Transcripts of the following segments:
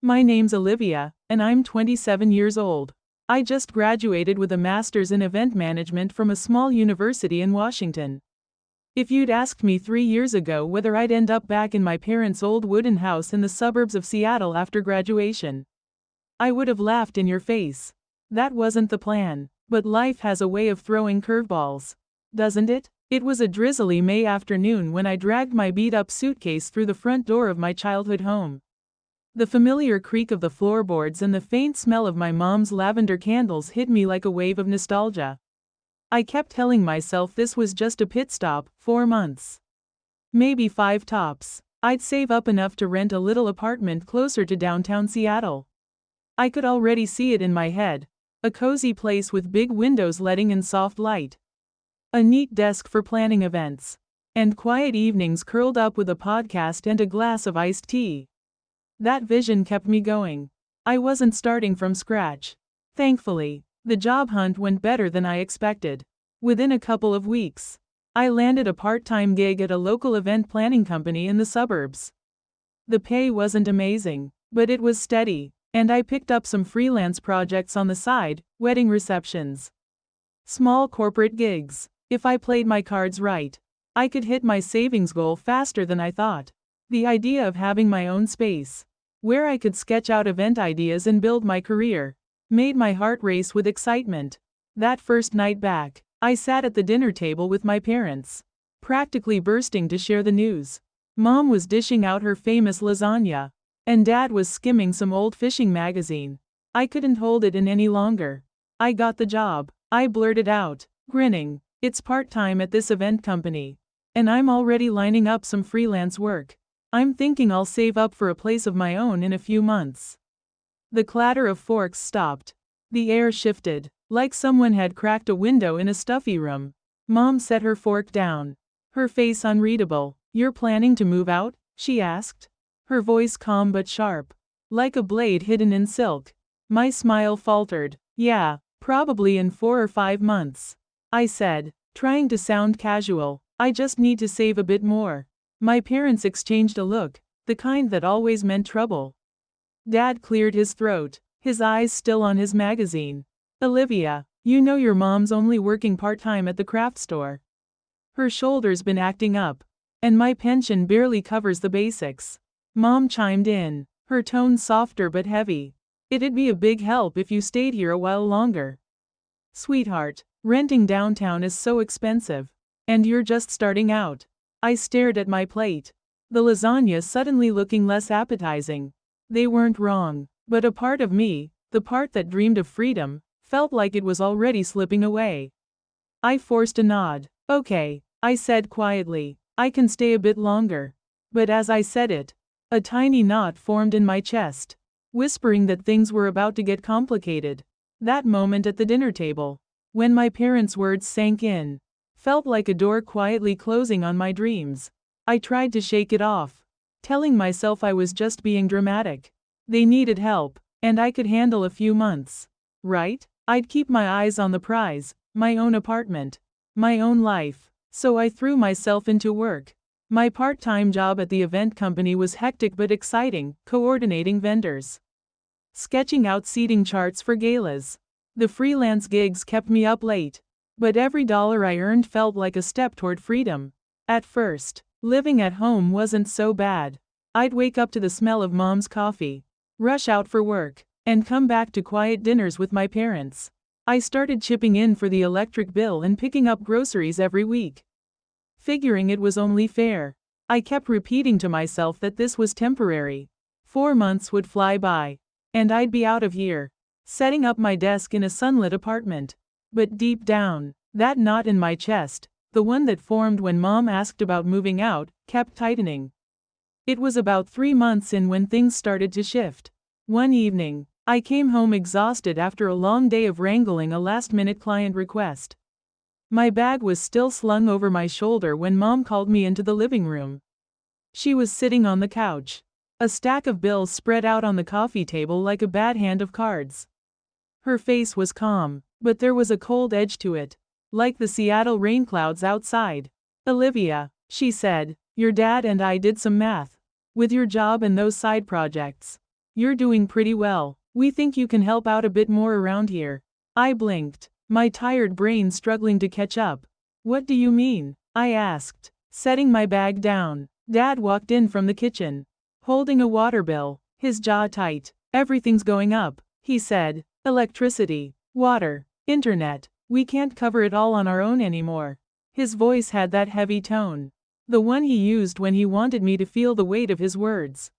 My name's Olivia, and I'm 27 years old. I just graduated with a master's in event management from a small university in Washington. If you'd asked me 3 years ago whether I'd end up back in my parents' old wooden house in the suburbs of Seattle after graduation, I would have laughed in your face. That wasn't the plan, but life has a way of throwing curveballs, doesn't it? It was a drizzly May afternoon when I dragged my beat-up suitcase through the front door of my childhood home. The familiar creak of the floorboards and the faint smell of my mom's lavender candles hit me like a wave of nostalgia. I kept telling myself this was just a pit stop, 4 months. Maybe 5 tops. I'd save up enough to rent a little apartment closer to downtown Seattle. I could already see it in my head. A cozy place with big windows letting in soft light. A neat desk for planning events. And quiet evenings curled up with a podcast and a glass of iced tea. That vision kept me going. I wasn't starting from scratch. Thankfully, the job hunt went better than I expected. Within a couple of weeks, I landed a part-time gig at a local event planning company in the suburbs. The pay wasn't amazing, but it was steady, and I picked up some freelance projects on the side, wedding receptions. Small corporate gigs. If I played my cards right, I could hit my savings goal faster than I thought. The idea of having my own space, where I could sketch out event ideas and build my career, made my heart race with excitement. That first night back, I sat at the dinner table with my parents, practically bursting to share the news. Mom was dishing out her famous lasagna, and Dad was skimming some old fishing magazine. I couldn't hold it in any longer. I got the job, I blurted out, grinning. It's part-time at this event company, and I'm already lining up some freelance work. I'm thinking I'll save up for a place of my own in a few months. The clatter of forks stopped. The air shifted, like someone had cracked a window in a stuffy room. Mom set her fork down, her face unreadable. "You're planning to move out?" she asked. Her voice calm but sharp, like a blade hidden in silk. My smile faltered. "Yeah, probably in 4 or 5 months," I said, trying to sound casual. "I just need to save a bit more." My parents exchanged a look, the kind that always meant trouble. Dad cleared his throat, his eyes still on his magazine. "Olivia, you know your mom's only working part-time at the craft store. Her shoulder's been acting up, and my pension barely covers the basics." Mom chimed in, her tone softer but heavy. "It'd be a big help if you stayed here a while longer. Sweetheart, renting downtown is so expensive, and you're just starting out." I stared at my plate, the lasagna suddenly looking less appetizing. They weren't wrong, but a part of me, the part that dreamed of freedom, felt like it was already slipping away. I forced a nod. "Okay," I said quietly, "I can stay a bit longer." But as I said it, a tiny knot formed in my chest, whispering that things were about to get complicated. That moment at the dinner table, when my parents' words sank in, felt like a door quietly closing on my dreams. I tried to shake it off, telling myself I was just being dramatic. They needed help, and I could handle a few months. Right? I'd keep my eyes on the prize, my own apartment, my own life. So I threw myself into work. My part-time job at the event company was hectic but exciting, coordinating vendors, sketching out seating charts for galas. The freelance gigs kept me up late, but every dollar I earned felt like a step toward freedom. At first, living at home wasn't so bad. I'd wake up to the smell of Mom's coffee, rush out for work, and come back to quiet dinners with my parents. I started chipping in for the electric bill and picking up groceries every week, figuring it was only fair. I kept repeating to myself that this was temporary. 4 months would fly by, and I'd be out of here, setting up my desk in a sunlit apartment. But deep down, that knot in my chest, the one that formed when Mom asked about moving out, kept tightening. It was about 3 months in when things started to shift. One evening, I came home exhausted after a long day of wrangling a last-minute client request. My bag was still slung over my shoulder when Mom called me into the living room. She was sitting on the couch, a stack of bills spread out on the coffee table like a bad hand of cards. Her face was calm, but there was a cold edge to it, like the Seattle rain clouds outside. "Olivia," she said, "your dad and I did some math. With your job and those side projects, You're doing pretty well. We think you can help out a bit more around here. I blinked, my tired brain struggling to catch up. What do you mean? I asked, setting my bag down. Dad walked in from the kitchen, holding a water bill, his jaw tight. Everything's going up, he said. Electricity, water, internet. We can't cover it all on our own anymore. His voice had that heavy tone, the one he used when he wanted me to feel the weight of his words.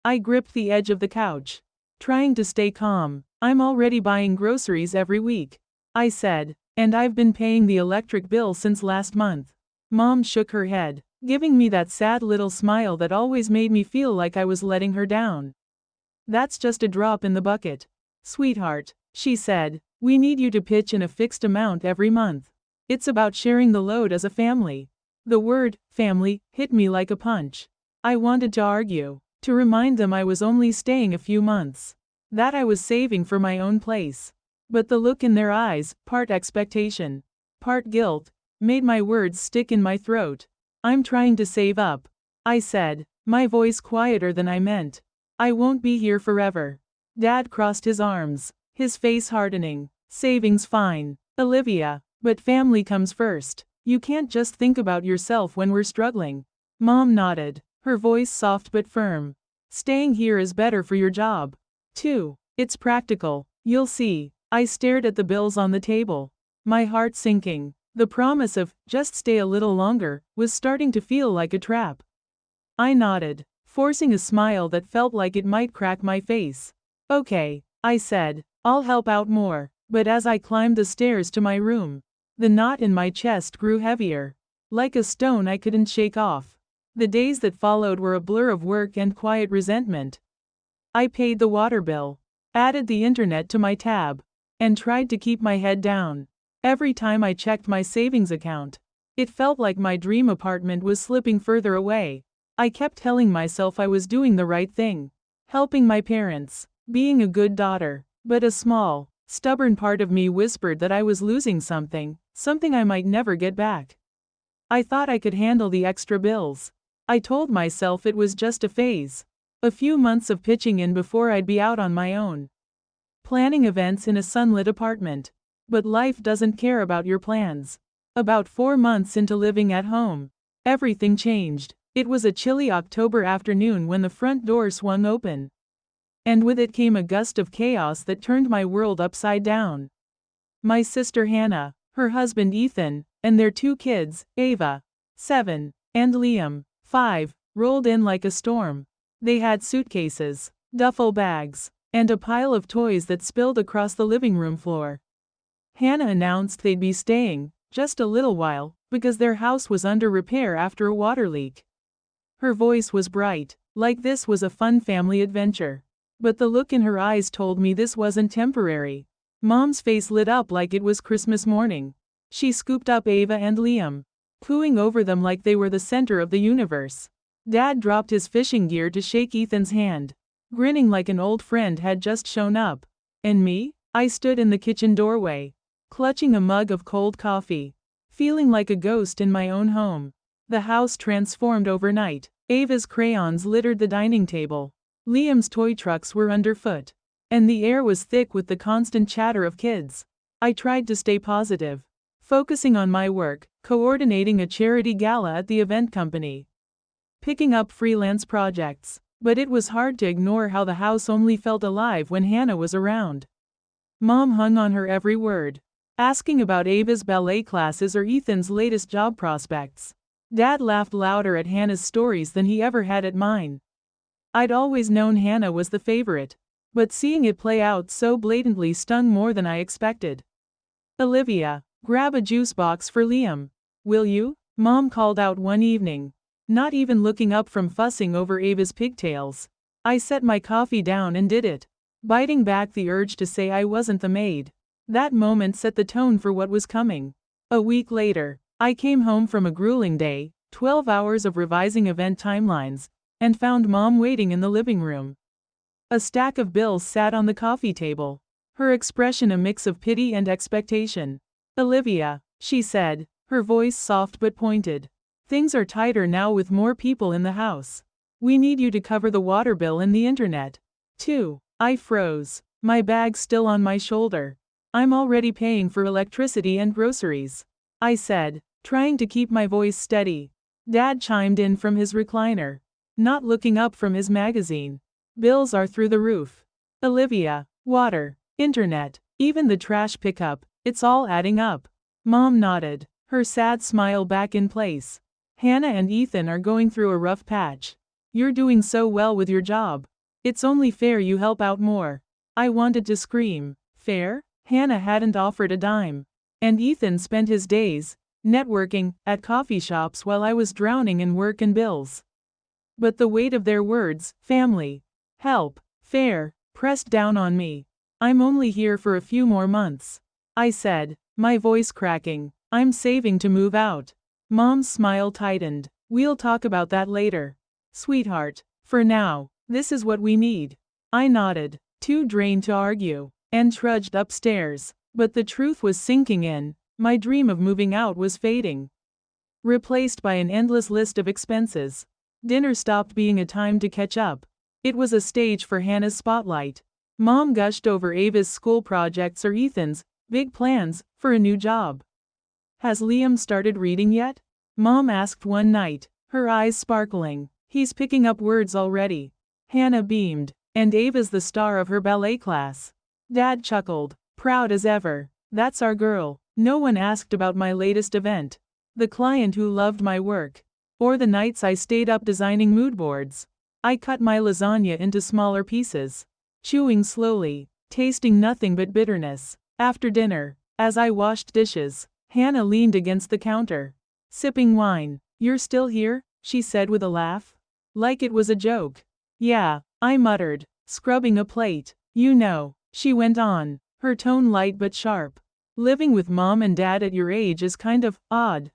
I gripped the edge of the couch, trying to stay calm. I'm already buying groceries every week, I said, and I've been paying the electric bill since last month. Mom shook her head, giving me that sad little smile that always made me feel like I was letting her down. That's just a drop in the bucket. Sweetheart, she said, we need you to pitch in a fixed amount every month. It's about sharing the load as a family. The word, family, hit me like a punch. I wanted to argue, to remind them I was only staying a few months, that I was saving for my own place. But the look in their eyes, part expectation, part guilt, made my words stick in my throat. I'm trying to save up, I said, my voice quieter than I meant. I won't be here forever. Dad crossed his arms, his face hardening. Saving's fine, Olivia, but family comes first. You can't just think about yourself when we're struggling. Mom nodded, her voice soft but firm. Staying here is better for your job, too. It's practical, you'll see. I stared at the bills on the table, my heart sinking. The promise of, just stay a little longer, was starting to feel like a trap. I nodded, forcing a smile that felt like it might crack my face. Okay, I said, I'll help out more. But as I climbed the stairs to my room, the knot in my chest grew heavier, like a stone I couldn't shake off. The days that followed were a blur of work and quiet resentment. I paid the water bill, added the internet to my tab, and tried to keep my head down. Every time I checked my savings account, it felt like my dream apartment was slipping further away. I kept telling myself I was doing the right thing, helping my parents, being a good daughter, but a small, stubborn part of me whispered that I was losing something I might never get back. I thought I could handle the extra bills. I told myself it was just a phase. A few months of pitching in before I'd be out on my own, planning events in a sunlit apartment. But life doesn't care about your plans. About 4 months into living at home, everything changed. It was a chilly October afternoon when the front door swung open. And with it came a gust of chaos that turned my world upside down. My sister Hannah, her husband Ethan, and their 2 kids, Ava, 7, and Liam, 5, rolled in like a storm. They had suitcases, duffel bags, and a pile of toys that spilled across the living room floor. Hannah announced they'd be staying, just a little while, because their house was under repair after a water leak. Her voice was bright, like this was a fun family adventure. But the look in her eyes told me this wasn't temporary. Mom's face lit up like it was Christmas morning. She scooped up Ava and Liam, cooing over them like they were the center of the universe. Dad dropped his fishing gear to shake Ethan's hand, grinning like an old friend had just shown up. And me? I stood in the kitchen doorway, clutching a mug of cold coffee, feeling like a ghost in my own home. The house transformed overnight. Ava's crayons littered the dining table. Liam's toy trucks were underfoot, and the air was thick with the constant chatter of kids. I tried to stay positive, focusing on my work, coordinating a charity gala at the event company, picking up freelance projects. But it was hard to ignore how the house only felt alive when Hannah was around. Mom hung on her every word, asking about Ava's ballet classes or Ethan's latest job prospects. Dad laughed louder at Hannah's stories than he ever had at mine. I'd always known Hannah was the favorite, but seeing it play out so blatantly stung more than I expected. Olivia, grab a juice box for Liam, will you? Mom called out one evening, not even looking up from fussing over Ava's pigtails. I set my coffee down and did it, biting back the urge to say I wasn't the maid. That moment set the tone for what was coming. A week later, I came home from a grueling day, 12 hours of revising event timelines, and found Mom waiting in the living room. A stack of bills sat on the coffee table, her expression a mix of pity and expectation. Olivia, she said, her voice soft but pointed. Things are tighter now with more people in the house. We need you to cover the water bill and the internet, 2. I froze. My bag still on my shoulder. I'm already paying for electricity and groceries, I said, trying to keep my voice steady. Dad chimed in from his recliner, not looking up from his magazine. Bills are through the roof. Olivia, water, internet, even the trash pickup, it's all adding up. Mom nodded, her sad smile back in place. Hannah and Ethan are going through a rough patch. You're doing so well with your job. It's only fair you help out more. I wanted to scream. Fair? Hannah hadn't offered a dime. And Ethan spent his days networking at coffee shops while I was drowning in work and bills. But the weight of their words, family, help, fair, pressed down on me. I'm only here for a few more months, I said, my voice cracking. I'm saving to move out. Mom's smile tightened. We'll talk about that later. Sweetheart, for now, this is what we need. I nodded, too drained to argue, and trudged upstairs. But the truth was sinking in. My dream of moving out was fading, replaced by an endless list of expenses. Dinner stopped being a time to catch up. It was a stage for Hannah's spotlight. Mom gushed over Ava's school projects or Ethan's big plans for a new job. Has Liam started reading yet? Mom asked one night, her eyes sparkling. He's picking up words already. Hannah beamed. And Ava's the star of her ballet class. Dad chuckled, proud as ever. That's our girl. No one asked about my latest event. The client who loved my work. Or the nights I stayed up designing mood boards. I cut my lasagna into smaller pieces, chewing slowly, tasting nothing but bitterness. After dinner, as I washed dishes, Hannah leaned against the counter, sipping wine. You're still here? She said with a laugh. Like it was a joke. Yeah, I muttered, scrubbing a plate. You know, she went on, her tone light but sharp. Living with mom and dad at your age is kind of odd.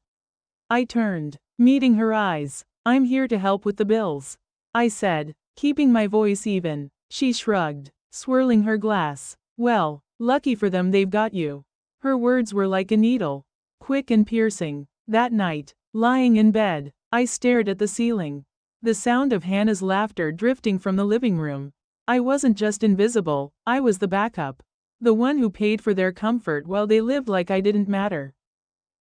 I turned, meeting her eyes. I'm here to help with the bills, I said, keeping my voice even. She shrugged, swirling her glass. Well, lucky for them they've got you. Her words were like a needle, quick and piercing. That night, lying in bed, I stared at the ceiling. The sound of Hannah's laughter drifting from the living room. I wasn't just invisible, I was the backup. The one who paid for their comfort while they lived like I didn't matter.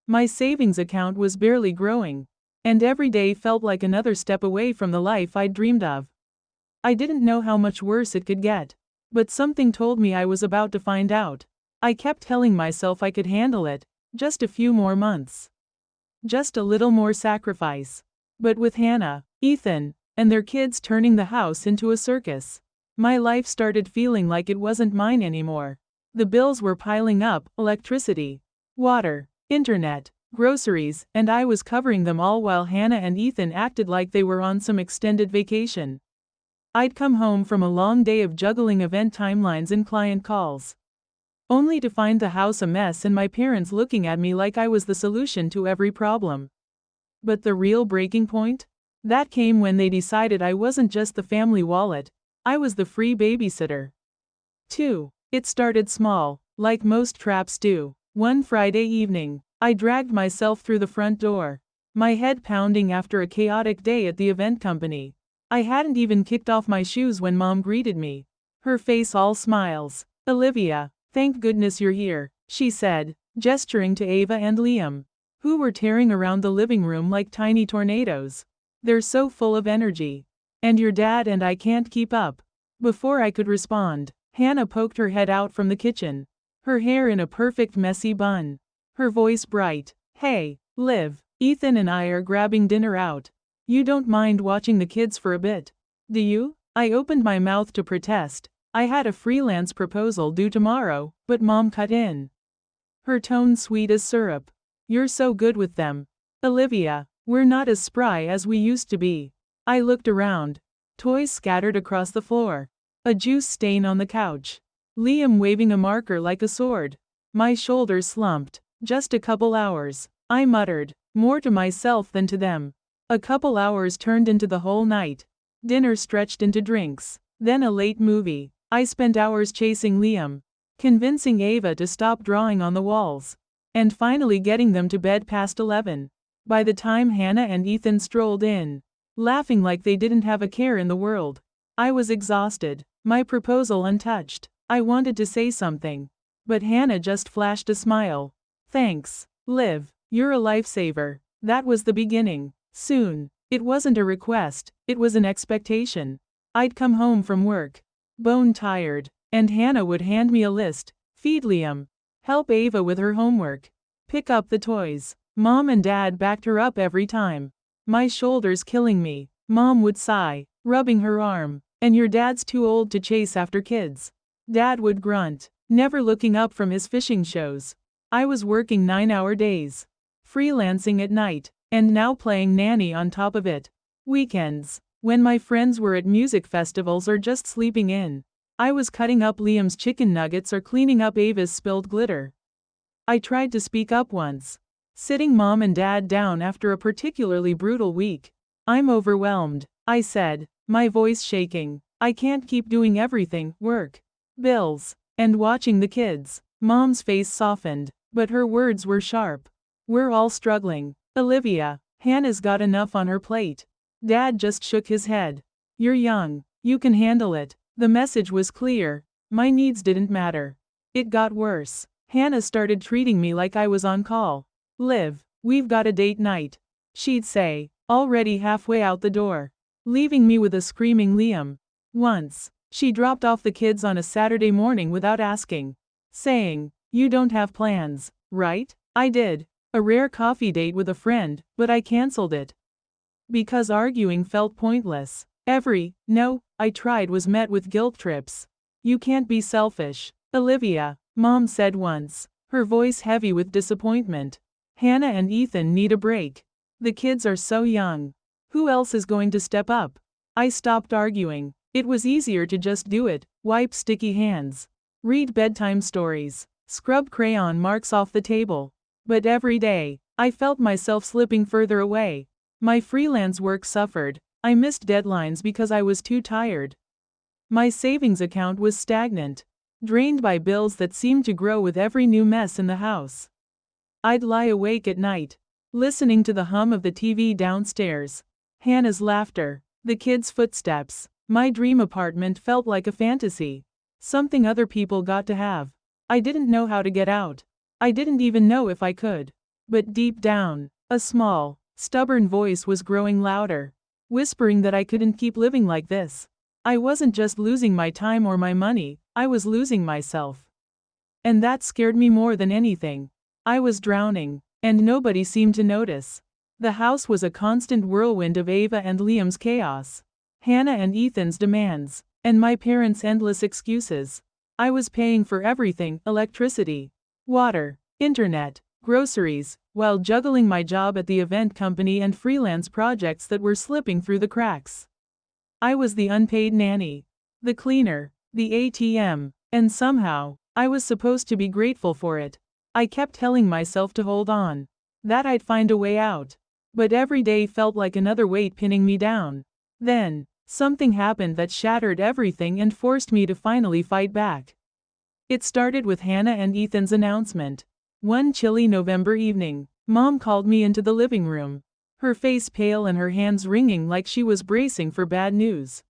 My savings account was barely growing, and every day felt like another step away from the life I'd dreamed of. I didn't know how much worse it could get, but something told me I was about to find out. I kept telling myself I could handle it, just a few more months. Just a little more sacrifice. But with Hannah, Ethan, and their kids turning the house into a circus, my life started feeling like it wasn't mine anymore. The bills were piling up, electricity, water, internet, groceries, and I was covering them all while Hannah and Ethan acted like they were on some extended vacation. I'd come home from a long day of juggling event timelines and client calls, only to find the house a mess and my parents looking at me like I was the solution to every problem. But the real breaking point? That came when they decided I wasn't just the family wallet, I was the free babysitter. 2. It started small, like most traps do. One Friday evening, I dragged myself through the front door, my head pounding after a chaotic day at the event company. I hadn't even kicked off my shoes when Mom greeted me, her face all smiles. Olivia, thank goodness you're here, she said, gesturing to Ava and Liam, who were tearing around the living room like tiny tornadoes. They're so full of energy. And your dad and I can't keep up. Before I could respond, Hannah poked her head out from the kitchen, her hair in a perfect messy bun, her voice bright. Hey, Liv, Ethan and I are grabbing dinner out. You don't mind watching the kids for a bit, do you? I opened my mouth to protest. I had a freelance proposal due tomorrow, but Mom cut in, her tone sweet as syrup. You're so good with them, Olivia. We're not as spry as we used to be. I looked around. Toys scattered across the floor. A juice stain on the couch. Liam waving a marker like a sword. My shoulders slumped. Just a couple hours, I muttered, more to myself than to them. A couple hours turned into the whole night. Dinner stretched into drinks. Then a late movie. I spent hours chasing Liam, convincing Ava to stop drawing on the walls, and finally getting them to bed past 11. By the time Hannah and Ethan strolled in, laughing like they didn't have a care in the world, I was exhausted. My proposal untouched. I wanted to say something. But Hannah just flashed a smile. Thanks, Liv. You're a lifesaver. That was the beginning. Soon. It wasn't a request, it was an expectation. I'd come home from work, bone tired, and Hannah would hand me a list. Feed Liam. Help Ava with her homework. Pick up the toys. Mom and Dad backed her up every time. My shoulders killing me. Mom would sigh, rubbing her arm. And your dad's too old to chase after kids. Dad would grunt, never looking up from his fishing shows. I was working 9-hour days, freelancing at night, and now playing nanny on top of it. Weekends, when my friends were at music festivals or just sleeping in, I was cutting up Liam's chicken nuggets or cleaning up Ava's spilled glitter. I tried to speak up once, sitting Mom and Dad down after a particularly brutal week. I'm overwhelmed, I said, my voice shaking. I can't keep doing everything, work, bills, and watching the kids. Mom's face softened, but her words were sharp. We're all struggling. Olivia, Hannah's got enough on her plate. Dad just shook his head. You're young. You can handle it. The message was clear. My needs didn't matter. It got worse. Hannah started treating me like I was on call. Liv, we've got a date night, she'd say, already halfway out the door, leaving me with a screaming Liam. Once, she dropped off the kids on a Saturday morning without asking, saying, "You don't have plans, right?" I did. A rare coffee date with a friend, but I cancelled it. Because arguing felt pointless. Every no I tried was met with guilt trips. You can't be selfish, Olivia, Mom said once, her voice heavy with disappointment. Hannah and Ethan need a break. The kids are so young. Who else is going to step up? I stopped arguing. It was easier to just do it, wipe sticky hands, read bedtime stories, scrub crayon marks off the table. But every day, I felt myself slipping further away. My freelance work suffered. I missed deadlines because I was too tired. My savings account was stagnant, drained by bills that seemed to grow with every new mess in the house. I'd lie awake at night, listening to the hum of the TV downstairs, Hannah's laughter, the kids' footsteps. My dream apartment felt like a fantasy, something other people got to have. I didn't know how to get out. I didn't even know if I could. But deep down, a small, stubborn voice was growing louder, whispering that I couldn't keep living like this. I wasn't just losing my time or my money, I was losing myself. And that scared me more than anything. I was drowning, and nobody seemed to notice. The house was a constant whirlwind of Ava and Liam's chaos, Hannah and Ethan's demands, and my parents' endless excuses. I was paying for everything: electricity, water, internet, groceries, while juggling my job at the event company and freelance projects that were slipping through the cracks. I was the unpaid nanny, the cleaner, the ATM, and somehow, I was supposed to be grateful for it. I kept telling myself to hold on, that I'd find a way out. But every day felt like another weight pinning me down. Then, something happened that shattered everything and forced me to finally fight back. It started with Hannah and Ethan's announcement. One chilly November evening, Mom called me into the living room, her face pale and her hands wringing like she was bracing for bad news.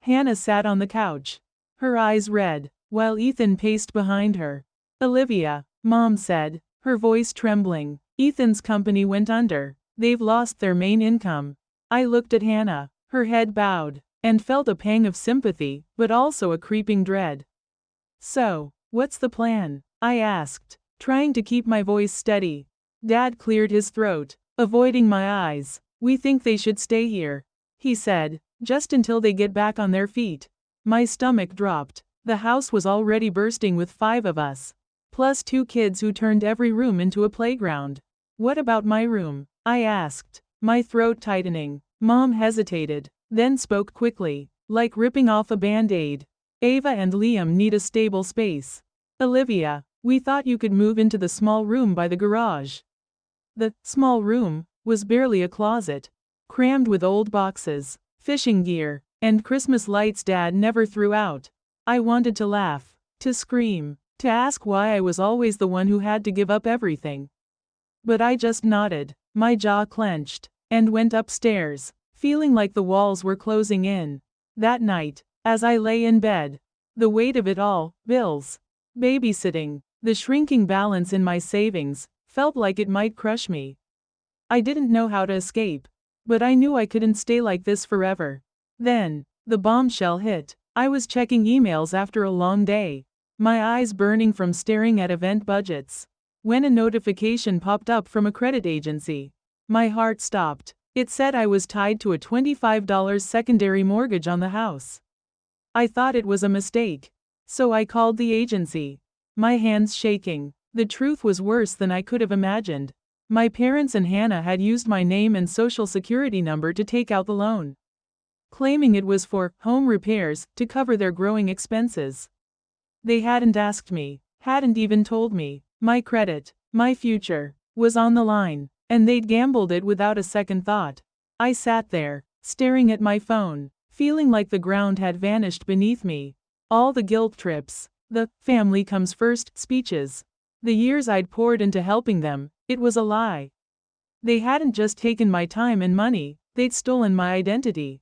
Hannah sat on the couch, her eyes red, while Ethan paced behind her. "Olivia," Mom said, her voice trembling, "Ethan's company went under. They've lost their main income." I looked at Hannah, her head bowed, and felt a pang of sympathy, but also a creeping dread. "So, what's the plan?" I asked, trying to keep my voice steady. Dad cleared his throat, avoiding my eyes. "We think they should stay here," he said, "just until they get back on their feet." My stomach dropped. The house was already bursting with 5 of us, plus 2 kids who turned every room into a playground. "What about my room?" I asked, my throat tightening. Mom hesitated, then spoke quickly, like ripping off a band-aid. "Ava and Liam need a stable space. Olivia, we thought you could move into the small room by the garage." The small room was barely a closet, crammed with old boxes, fishing gear, and Christmas lights Dad never threw out. I wanted to laugh, to scream, to ask why I was always the one who had to give up everything. But I just nodded, my jaw clenched, and went upstairs, feeling like the walls were closing in. That night, As I lay in bed, the weight of it all, bills, babysitting, the shrinking balance in my savings, felt like it might crush me. I didn't know how to escape, but I knew I couldn't stay like this forever. Then, the bombshell hit. I was checking emails after a long day, my eyes burning from staring at event budgets, when a notification popped up from a credit agency. My heart stopped. It said I was tied to a $25 secondary mortgage on the house. I thought it was a mistake, so I called the agency, my hands shaking. The truth was worse than I could have imagined. My parents and Hannah had used my name and social security number to take out the loan, claiming it was for home repairs to cover their growing expenses. They hadn't asked me, hadn't even told me. My credit, my future, was on the line, and they'd gambled it without a second thought. I sat there, staring at my phone, feeling like the ground had vanished beneath me. All the guilt trips, the family comes first speeches, the years I'd poured into helping them, it was a lie. They hadn't just taken my time and money, they'd stolen my identity,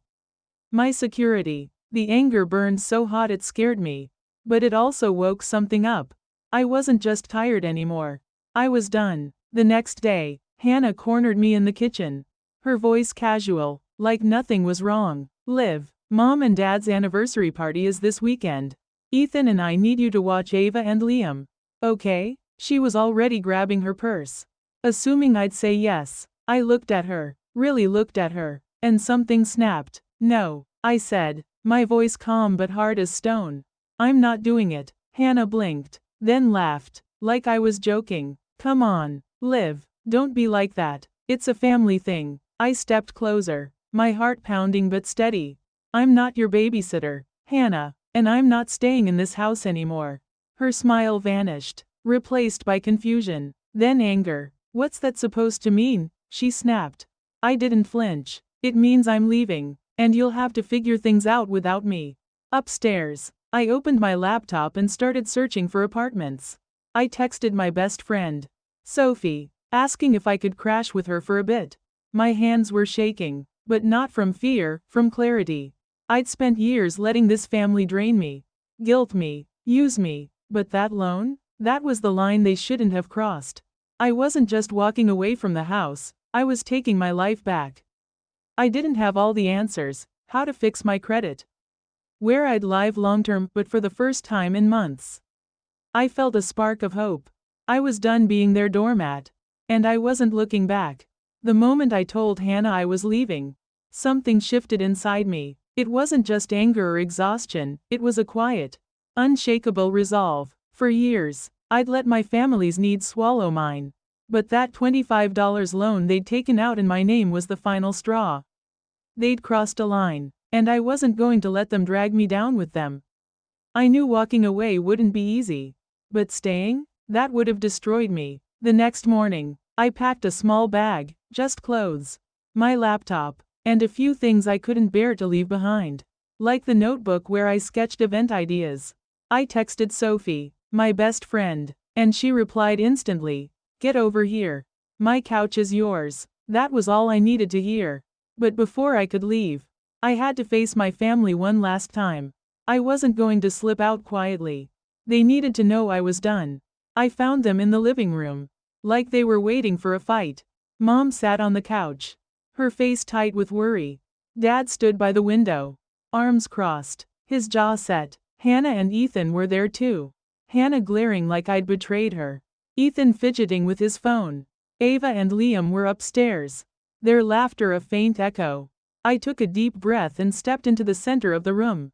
my security. The anger burned so hot it scared me, but it also woke something up. I wasn't just tired anymore. I was done. The next day, Hannah cornered me in the kitchen, her voice casual, like nothing was wrong. Liv, Mom and Dad's anniversary party is this weekend. Ethan and I need you to watch Ava and Liam. Okay? She was already grabbing her purse, assuming I'd say yes. I looked at her, really looked at her, and something snapped. No, I said, my voice calm but hard as stone. I'm not doing it. Hannah blinked, then laughed, like I was joking. Come on, Liv, don't be like that. It's a family thing. I stepped closer, my heart pounding but steady. I'm not your babysitter, Hannah, and I'm not staying in this house anymore. Her smile vanished, replaced by confusion, then anger. What's that supposed to mean? She snapped. I didn't flinch. It means I'm leaving, and you'll have to figure things out without me. Upstairs, I opened my laptop and started searching for apartments. I texted my best friend, Sophie, asking if I could crash with her for a bit. My hands were shaking, but not from fear, from clarity. I'd spent years letting this family drain me, guilt me, use me, but that loan? That was the line they shouldn't have crossed. I wasn't just walking away from the house, I was taking my life back. I didn't have all the answers, how to fix my credit, where I'd live long-term, but for the first time in months, I felt a spark of hope. I was done being their doormat, and I wasn't looking back. The moment I told Hannah I was leaving, something shifted inside me. It wasn't just anger or exhaustion, it was a quiet, unshakable resolve. For years, I'd let my family's needs swallow mine. But that $25 loan they'd taken out in my name was the final straw. They'd crossed a line, and I wasn't going to let them drag me down with them. I knew walking away wouldn't be easy, but staying? That would have destroyed me. The next morning, I packed a small bag, just clothes, my laptop, and a few things I couldn't bear to leave behind, like the notebook where I sketched event ideas. I texted Sophie, my best friend, and she replied instantly, "Get over here. My couch is yours." That was all I needed to hear. But before I could leave, I had to face my family one last time. I wasn't going to slip out quietly. They needed to know I was done. I found them in the living room, like they were waiting for a fight. Mom sat on the couch, her face tight with worry. Dad stood by the window, arms crossed, his jaw set. Hannah and Ethan were there too. Hannah glaring like I'd betrayed her, Ethan fidgeting with his phone. Ava and Liam were upstairs, their laughter a faint echo. I took a deep breath and stepped into the center of the room,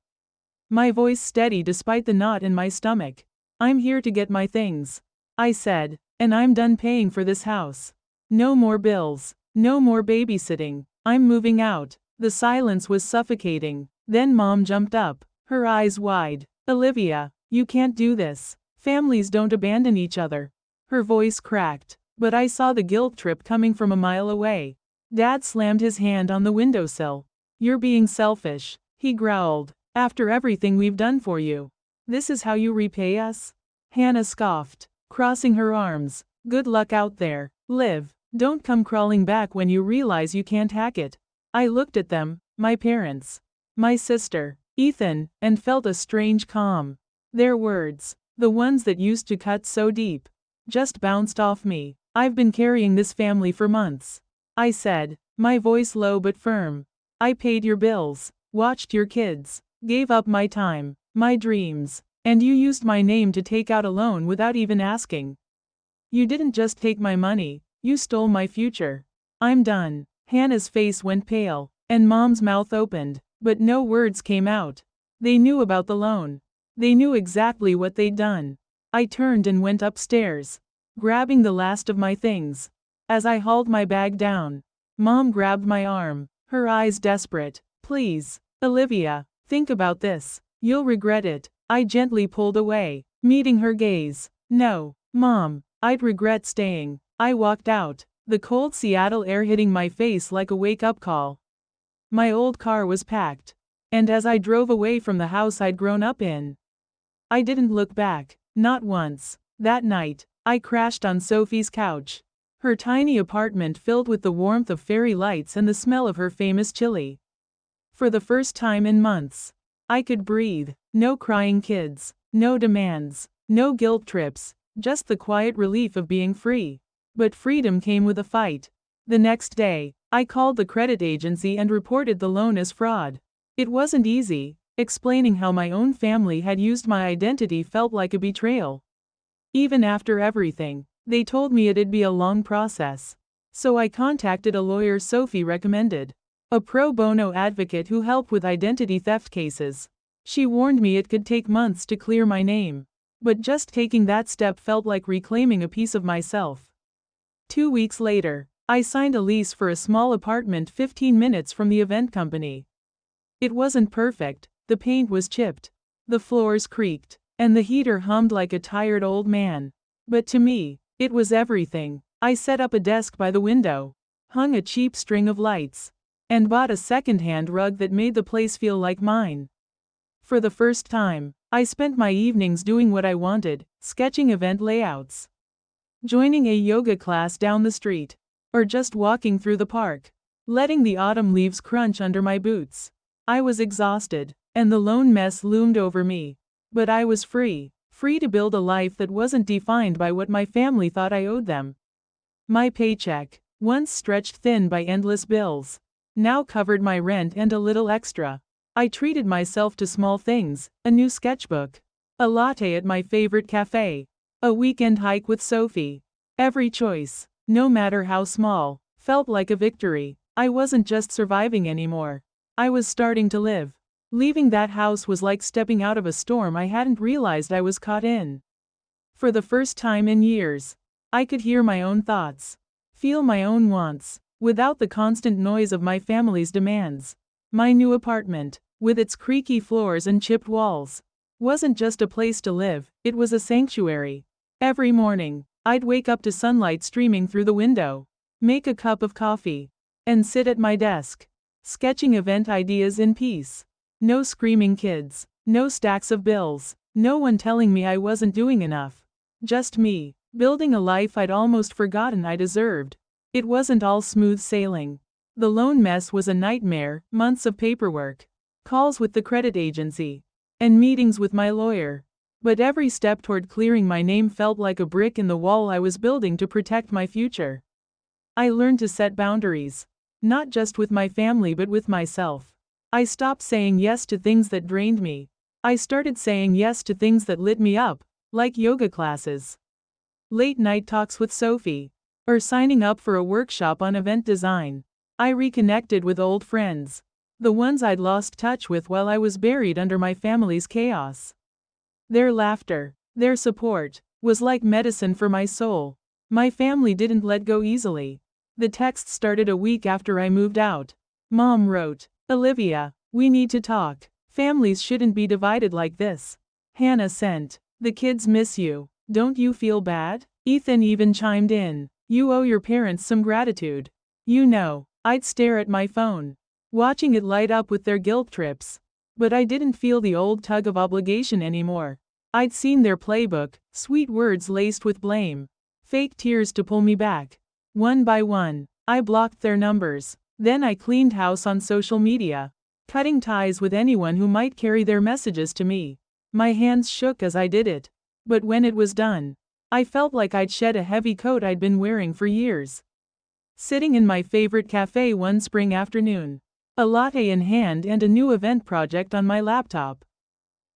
my voice steady despite the knot in my stomach. "I'm here to get my things," I said, "and I'm done paying for this house. No more bills, no more babysitting. I'm moving out." The silence was suffocating. Then Mom jumped up, her eyes wide. "Olivia, you can't do this. Families don't abandon each other." Her voice cracked, but I saw the guilt trip coming from a mile away. Dad slammed his hand on the windowsill. "You're being selfish," he growled. "After everything we've done for you. This is how you repay us?" Hannah scoffed, crossing her arms. "Good luck out there, Liv. Don't come crawling back when you realize you can't hack it." I looked at them, my parents, my sister, Ethan, and felt a strange calm. Their words, the ones that used to cut so deep, just bounced off me. I've been carrying this family for months, I said, my voice low but firm. I paid your bills, watched your kids, gave up my time, my dreams, and you used my name to take out a loan without even asking. You didn't just take my money, you stole my future. I'm done. Hannah's face went pale, and Mom's mouth opened, but no words came out. They knew about the loan. They knew exactly what they'd done. I turned and went upstairs, grabbing the last of my things. As I hauled my bag down, Mom grabbed my arm, her eyes desperate. Please, Olivia, think about this. You'll regret it. I gently pulled away, meeting her gaze. No, Mom, I'd regret staying. I walked out, the cold Seattle air hitting my face like a wake-up call. My old car was packed, and as I drove away from the house I'd grown up in, I didn't look back, not once. That night, I crashed on Sophie's couch. Her tiny apartment filled with the warmth of fairy lights and the smell of her famous chili. For the first time in months, I could breathe. No crying kids, no demands, no guilt trips, just the quiet relief of being free. But freedom came with a fight. The next day, I called the credit agency and reported the loan as fraud. It wasn't easy. Explaining how my own family had used my identity felt like a betrayal. Even after everything, they told me it'd be a long process. So I contacted a lawyer Sophie recommended, a pro bono advocate who helped with identity theft cases. She warned me it could take months to clear my name. But just taking that step felt like reclaiming a piece of myself. 2 weeks later, I signed a lease for a small apartment 15 minutes from the event company. It wasn't perfect, the paint was chipped, the floors creaked, and the heater hummed like a tired old man. But to me, it was everything. I set up a desk by the window, hung a cheap string of lights, and bought a second-hand rug that made the place feel like mine. For the first time, I spent my evenings doing what I wanted, sketching event layouts, joining a yoga class down the street, or just walking through the park, letting the autumn leaves crunch under my boots. I was exhausted, and the lone mess loomed over me. But I was free to build a life that wasn't defined by what my family thought I owed them. My paycheck, once stretched thin by endless bills, now covered my rent and a little extra. I treated myself to small things, a new sketchbook, a latte at my favorite cafe, a weekend hike with Sophie. Every choice, no matter how small, felt like a victory. I wasn't just surviving anymore. I was starting to live. Leaving that house was like stepping out of a storm I hadn't realized I was caught in. For the first time in years, I could hear my own thoughts, feel my own wants, without the constant noise of my family's demands. My new apartment, with its creaky floors and chipped walls, wasn't just a place to live, it was a sanctuary. Every morning, I'd wake up to sunlight streaming through the window, make a cup of coffee, and sit at my desk, sketching event ideas in peace. No screaming kids, no stacks of bills, no one telling me I wasn't doing enough. Just me, building a life I'd almost forgotten I deserved. It wasn't all smooth sailing. The loan mess was a nightmare, months of paperwork, calls with the credit agency, and meetings with my lawyer. But every step toward clearing my name felt like a brick in the wall I was building to protect my future. I learned to set boundaries, not just with my family but with myself. I stopped saying yes to things that drained me. I started saying yes to things that lit me up, like yoga classes, late night talks with Sophie, or signing up for a workshop on event design. I reconnected with old friends, the ones I'd lost touch with while I was buried under my family's chaos. Their laughter, their support, was like medicine for my soul. My family didn't let go easily. The text started a week after I moved out. Mom wrote, "Olivia, we need to talk. Families shouldn't be divided like this." Hannah sent, "The kids miss you. Don't you feel bad?" Ethan even chimed in, "You owe your parents some gratitude." You know, I'd stare at my phone, watching it light up with their guilt trips. But I didn't feel the old tug of obligation anymore. I'd seen their playbook, sweet words laced with blame, fake tears to pull me back. One by one, I blocked their numbers. Then I cleaned house on social media. cutting ties with anyone who might carry their messages to me. My hands shook as I did it. But when it was done, I felt like I'd shed a heavy coat I'd been wearing for years. Sitting in my favorite cafe one spring afternoon, a latte in hand and a new event project on my laptop,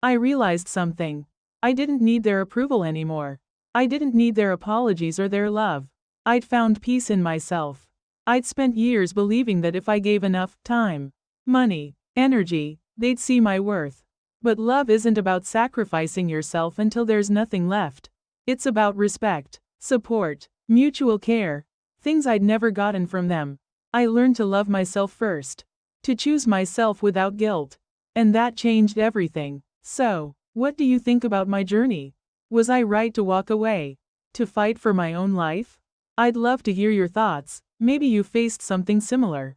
I realized something. I didn't need their approval anymore. I didn't need their apologies or their love. I'd found peace in myself. I'd spent years believing that if I gave enough time, money, energy, they'd see my worth. But love isn't about sacrificing yourself until there's nothing left. It's about respect, support, mutual care, things I'd never gotten from them. I learned to love myself first, to choose myself without guilt, and that changed everything. So, what do you think about my journey? Was I right to walk away? To fight for my own life? I'd love to hear your thoughts. Maybe you faced something similar.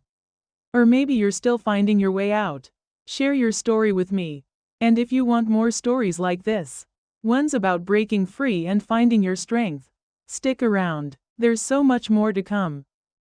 Or maybe you're still finding your way out. Share your story with me. And if you want more stories like this, ones about breaking free and finding your strength, stick around. There's so much more to come.